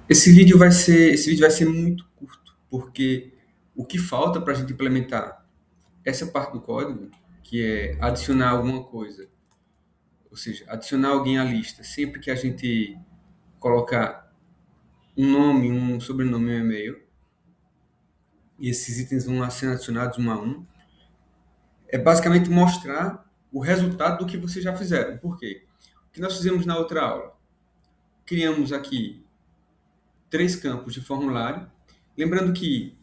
Esse vídeo vai ser muito curto, porque o que falta para a gente implementar essa parte do código, que é adicionar alguma coisa, ou seja, adicionar alguém à lista, sempre que a gente colocar um nome, um sobrenome e um e-mail, e esses itens vão lá sendo adicionados um a um, é basicamente mostrar o resultado do que vocês já fizeram. Por quê? O que nós fizemos na outra aula? Criamos aqui 3 campos de formulário, lembrando que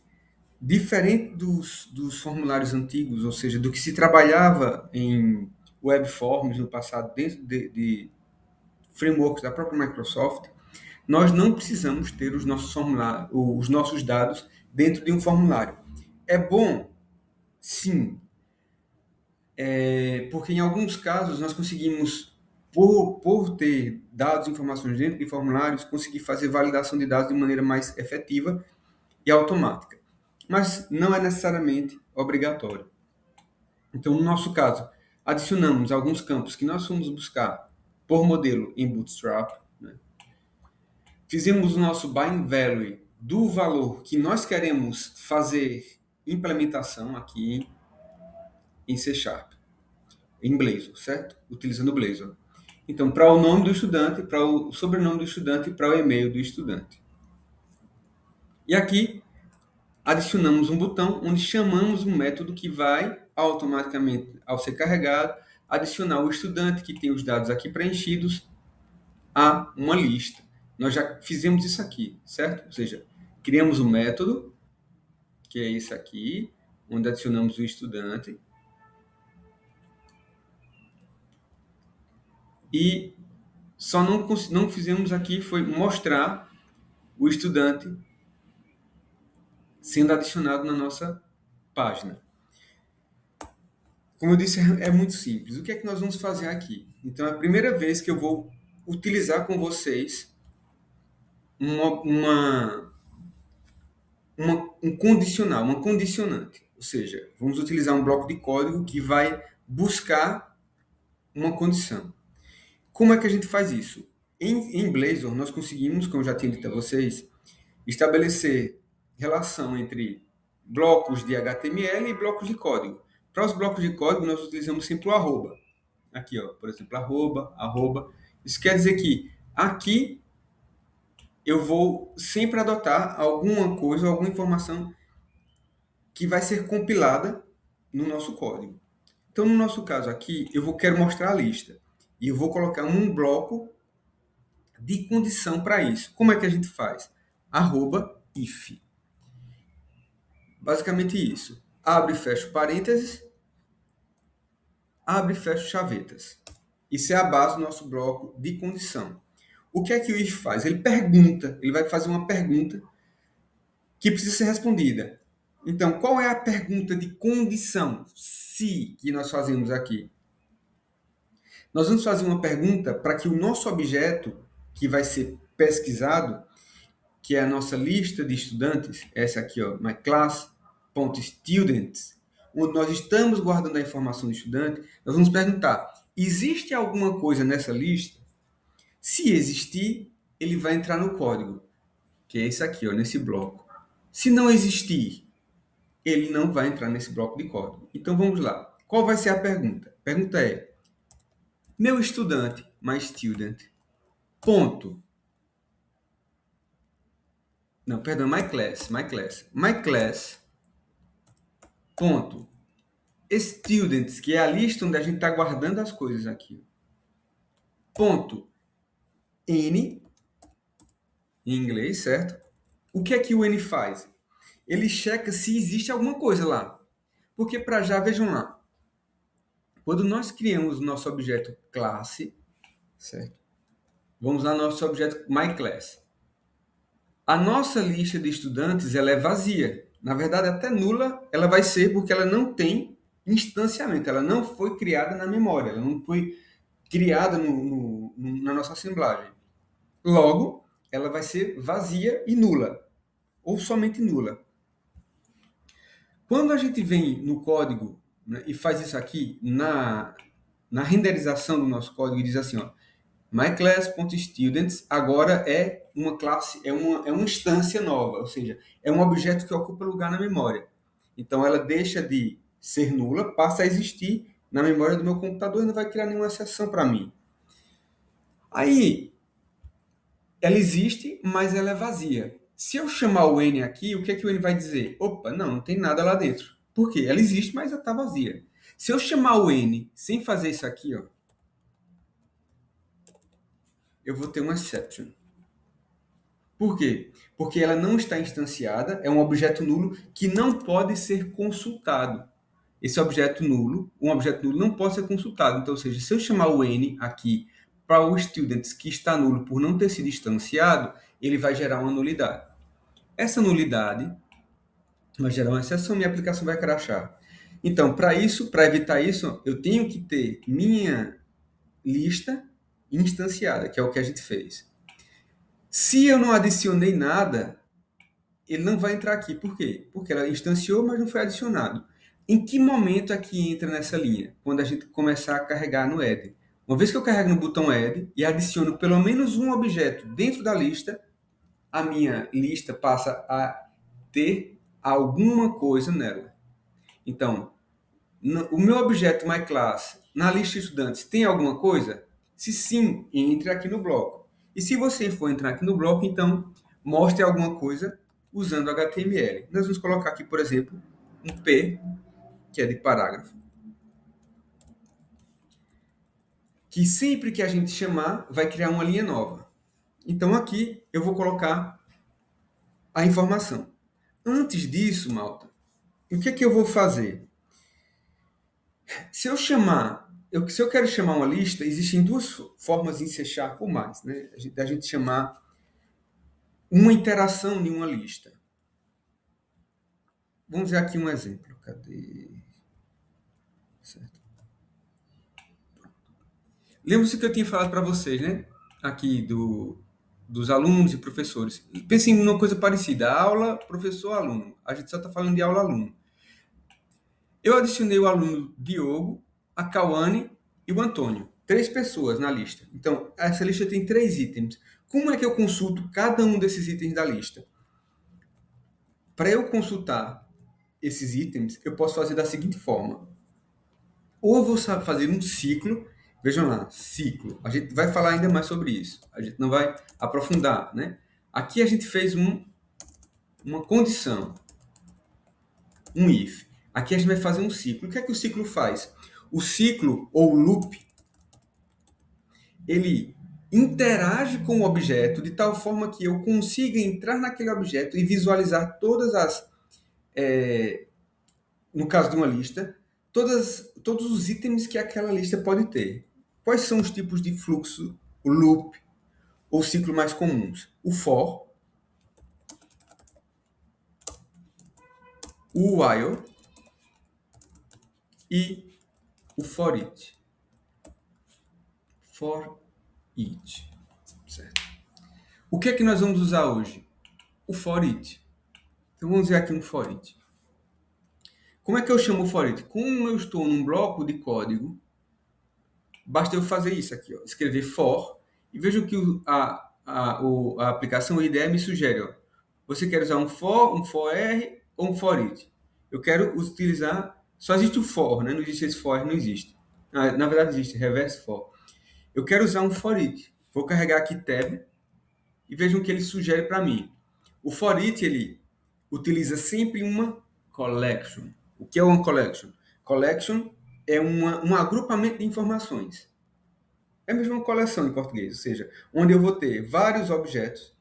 diferente dos formulários antigos, ou seja, do que se trabalhava em web forms no passado dentro de frameworks da própria Microsoft, nós não precisamos ter os nossos formulários, os nossos dados dentro de um formulário. É bom, sim, porque em alguns casos nós conseguimos, por ter dados e informações dentro de formulários, conseguir fazer validação de dados de maneira mais efetiva e automática. Mas não é necessariamente obrigatório. Então, no nosso caso, adicionamos alguns campos que nós fomos buscar por modelo em Bootstrap, né? Fizemos o nosso bind value do valor que nós queremos fazer implementação aqui em C Sharp, em Blazor, certo? Utilizando o Blazor. Então, para o nome do estudante, para o sobrenome do estudante e para o e-mail do estudante. E aqui adicionamos um botão onde chamamos um método que vai automaticamente, ao ser carregado, adicionar o estudante que tem os dados aqui preenchidos a uma lista. Nós já fizemos isso aqui, certo? Ou seja, criamos um método, que é esse aqui, onde adicionamos o estudante, e só não fizemos aqui foi mostrar o estudante sendo adicionado na nossa página. Como eu disse, é muito simples. O que é que nós vamos fazer aqui? Então, é a primeira vez que eu vou utilizar com vocês uma, um condicional, uma condicionante. Ou seja, vamos utilizar um bloco de código que vai buscar uma condição. Como é que a gente faz isso? Em Blazor, nós conseguimos, como eu já tinha dito a vocês, estabelecer relação entre blocos de HTML e blocos de código. Para os blocos de código, nós utilizamos sempre o arroba. Aqui, ó, por exemplo, arroba, arroba. Isso quer dizer que aqui eu vou sempre adotar alguma coisa, alguma informação que vai ser compilada no nosso código. Então, no nosso caso aqui, quero mostrar a lista. E eu vou colocar um bloco de condição para isso. Como é que a gente faz? Arroba if. Basicamente isso. Abre e fecha parênteses, abre e fecha chavetas. Isso é a base do nosso bloco de condição. O que é que o if faz? Ele pergunta, ele vai fazer uma pergunta que precisa ser respondida. Então, qual é a pergunta de condição, se, que nós fazemos aqui? Nós vamos fazer uma pergunta para que o nosso objeto, que vai ser pesquisado, que é a nossa lista de estudantes, essa aqui, ó, myclass.students, onde nós estamos guardando a informação do estudante, nós vamos perguntar, existe alguma coisa nessa lista? Se existir, ele vai entrar no código, que é esse aqui, ó, nesse bloco. Se não existir, ele não vai entrar nesse bloco de código. Então vamos lá. Qual vai ser a pergunta? A pergunta é: meu estudante, my student, ponto. Não, perdão, my class, ponto. Students, que é a lista onde a gente está guardando as coisas aqui. Ponto. N, em inglês, certo? O que é que o N faz? Ele checa se existe alguma coisa lá. Porque para já, vejam lá. Quando nós criamos o nosso objeto classe, certo? Vamos lá no nosso objeto myClass. A nossa lista de estudantes ela é vazia. Na verdade, até nula ela vai ser porque ela não tem instanciamento. Ela não foi criada na memória. Ela não foi criada na nossa assemblagem. Logo, ela vai ser vazia e nula. Ou somente nula. Quando a gente vem no código, né, e faz isso aqui na renderização do nosso código e diz assim, ó, myClass.students agora é uma classe, é uma instância nova, ou seja, é um objeto que ocupa lugar na memória. Então, ela deixa de ser nula, passa a existir na memória do meu computador e não vai criar nenhuma exceção para mim. Aí, ela existe, mas ela é vazia. Se eu chamar o N aqui, o que é que o N vai dizer? Opa, não tem nada lá dentro. Por quê? Ela existe, mas ela está vazia. Se eu chamar o N sem fazer isso aqui, ó, eu vou ter uma exception. Por quê? Porque ela não está instanciada, é um objeto nulo que não pode ser consultado. Esse objeto nulo, um objeto nulo não pode ser consultado. Então, ou seja, se eu chamar o N aqui para o students que está nulo por não ter sido instanciado, ele vai gerar uma nulidade. Essa nulidade vai gerar uma exceção, minha aplicação vai crashar. Então, para isso, para evitar isso, eu tenho que ter minha lista instanciada, que é o que a gente fez. Se eu não adicionei nada, ele não vai entrar aqui. Por quê? Porque ela instanciou, mas não foi adicionado. Em que momento é que entra nessa linha? Quando a gente começar a carregar no add. Uma vez que eu carrego no botão add e adiciono pelo menos um objeto dentro da lista, a minha lista passa a ter alguma coisa nela. Então, o meu objeto myClass na lista de estudantes tem alguma coisa? Se sim, entre aqui no bloco. E se você for entrar aqui no bloco, então mostre alguma coisa usando HTML. Nós vamos colocar aqui, por exemplo, um P, que é de parágrafo, que sempre que a gente chamar, vai criar uma linha nova. Então aqui eu vou colocar a informação. Antes disso, malta, o que é que eu vou fazer? Se eu quero chamar uma lista, existem duas formas em C# ou mais, né? Da gente chamar uma interação de uma lista. Vamos ver aqui um exemplo. Cadê? Certo. Lembra-se que eu tinha falado para vocês, né? Aqui dos alunos e professores. Pensem numa coisa parecida. Aula, professor, aluno. A gente só está falando de aula-aluno. Eu adicionei o aluno Diogo, a Cauane e o Antônio. 3 pessoas na lista. Então, essa lista tem 3 itens. Como é que eu consulto cada um desses itens da lista? Para eu consultar esses itens, eu posso fazer da seguinte forma. Ou eu vou fazer um ciclo. Vejam lá, ciclo. A gente vai falar ainda mais sobre isso. A gente não vai aprofundar, né? Aqui a gente fez uma condição, um if. Aqui a gente vai fazer um ciclo. O que é que o ciclo faz? O ciclo, ou loop, ele interage com o objeto de tal forma que eu consiga entrar naquele objeto e visualizar todas as, no caso de uma lista, todos os itens que aquela lista pode ter. Quais são os tipos de fluxo, o loop ou ciclo mais comuns? O for, o while e o for each. For each. Certo? O que é que nós vamos usar hoje? O for each. Então vamos ver aqui um for each. Como é que eu chamo o for each? Como eu estou num bloco de código, basta eu fazer isso aqui, ó, escrever for, e veja que a aplicação IDE me sugere. Ó, você quer usar um for R ou um for each? Eu quero utilizar, só existe o for, né? Não existe esse for, não existe. Na verdade existe, reverse for. Eu quero usar um for each. Vou carregar aqui tab e vejam o que ele sugere para mim. O for each, ele utiliza sempre uma collection. O que é uma collection? Collection é um agrupamento de informações. É mesmo uma coleção em português, ou seja, onde eu vou ter vários objetos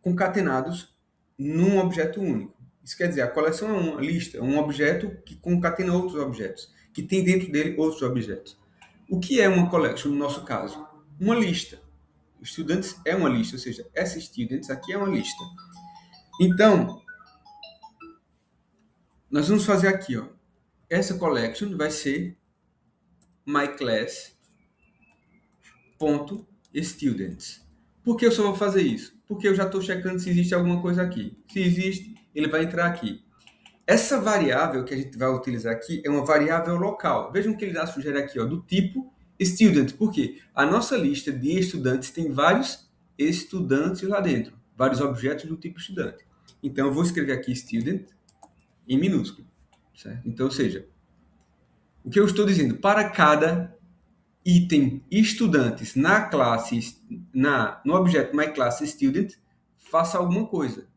concatenados num objeto único. Isso quer dizer, a coleção é uma lista, um objeto que concatena outros objetos, que tem dentro dele outros objetos. O que é uma collection no nosso caso? Uma lista. Students é uma lista, ou seja, essa students aqui é uma lista. Então, nós vamos fazer aqui, ó. Essa collection vai ser myClass.students. Por que eu só vou fazer isso? Porque eu já estou checando se existe alguma coisa aqui. Se existe, ele vai entrar aqui. Essa variável que a gente vai utilizar aqui é uma variável local. Vejam que ele dá sugere aqui, ó, do tipo Student, por quê? A nossa lista de estudantes tem vários estudantes lá dentro, vários objetos do tipo estudante. Então, eu vou escrever aqui student em minúsculo, certo? Então, ou seja, o que eu estou dizendo, para cada item estudantes na classe, no objeto myClassStudent, faça alguma coisa.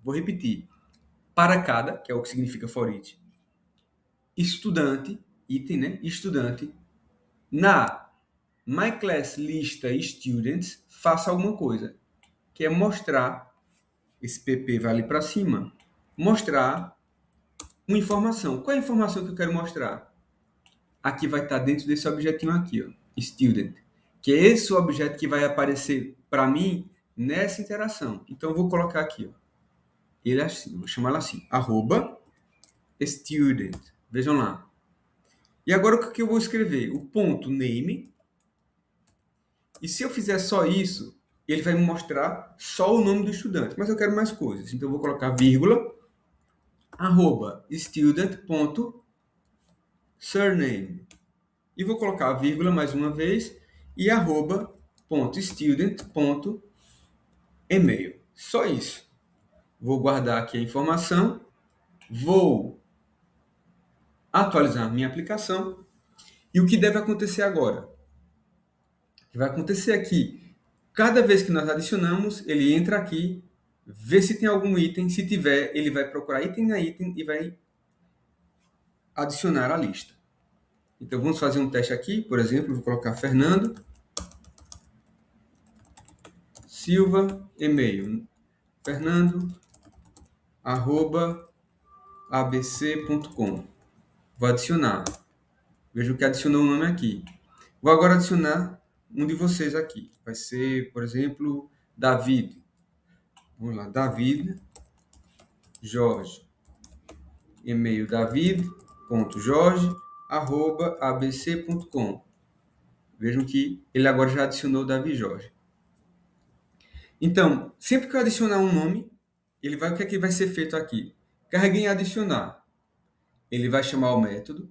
Vou repetir. Para cada, que é o que significa for each, estudante, item, né? Estudante, na myClassListaStudents, faça alguma coisa, que é mostrar, esse PP vai ali para cima, mostrar uma informação. Qual é a informação que eu quero mostrar? Aqui vai estar dentro desse objetinho aqui, ó, student, que é esse objeto que vai aparecer para mim nessa interação. Então, eu vou colocar aqui, ó, ele assim, vou chamá-lo assim, arroba student. Vejam lá. E agora o que eu vou escrever? O ponto name. E se eu fizer só isso, ele vai me mostrar só o nome do estudante. Mas eu quero mais coisas. Então, eu vou colocar vírgula, arroba student.surname. E vou colocar a vírgula mais uma vez e arroba .student.email. Só isso. Vou guardar aqui a informação, vou atualizar minha aplicação. E o que deve acontecer agora? O que vai acontecer aqui, cada vez que nós adicionamos, ele entra aqui, vê se tem algum item. Se tiver, ele vai procurar item a item e vai adicionar a lista. Então, vamos fazer um teste aqui. Por exemplo, vou colocar Fernando Silva, e-mail, fernando@abc.com. Vou adicionar. Vejo que adicionou o nome aqui. Vou agora adicionar um de vocês aqui. Vai ser, por exemplo, David. Vamos lá, David Jorge. E-mail david.jorge@abc.com. Vejam que ele agora já adicionou David Jorge. Então, sempre que eu adicionar um nome, o que é que vai ser feito aqui? Carreguei em adicionar. Ele vai chamar o método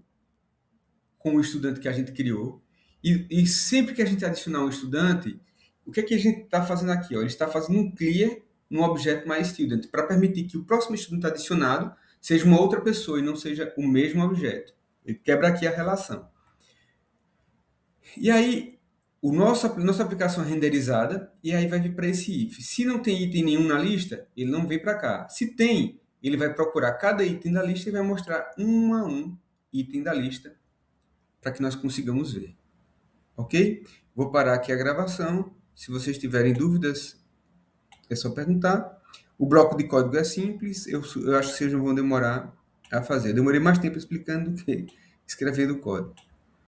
com o estudante que a gente criou. E sempre que a gente adicionar um estudante, o que é que a gente está fazendo aqui? Ó? Ele está fazendo um clear no objeto myStudent para permitir que o próximo estudante adicionado seja uma outra pessoa e não seja o mesmo objeto. Ele quebra aqui a relação. E aí, nossa aplicação é renderizada e aí vai vir para esse if. Se não tem item nenhum na lista, ele não vem para cá. Se tem, ele vai procurar cada item da lista e vai mostrar um a um item da lista para que nós consigamos ver. Ok? Vou parar aqui a gravação. Se vocês tiverem dúvidas, é só perguntar. O bloco de código é simples. Eu acho que vocês não vão demorar a fazer. Eu demorei mais tempo explicando do que escrevendo o código.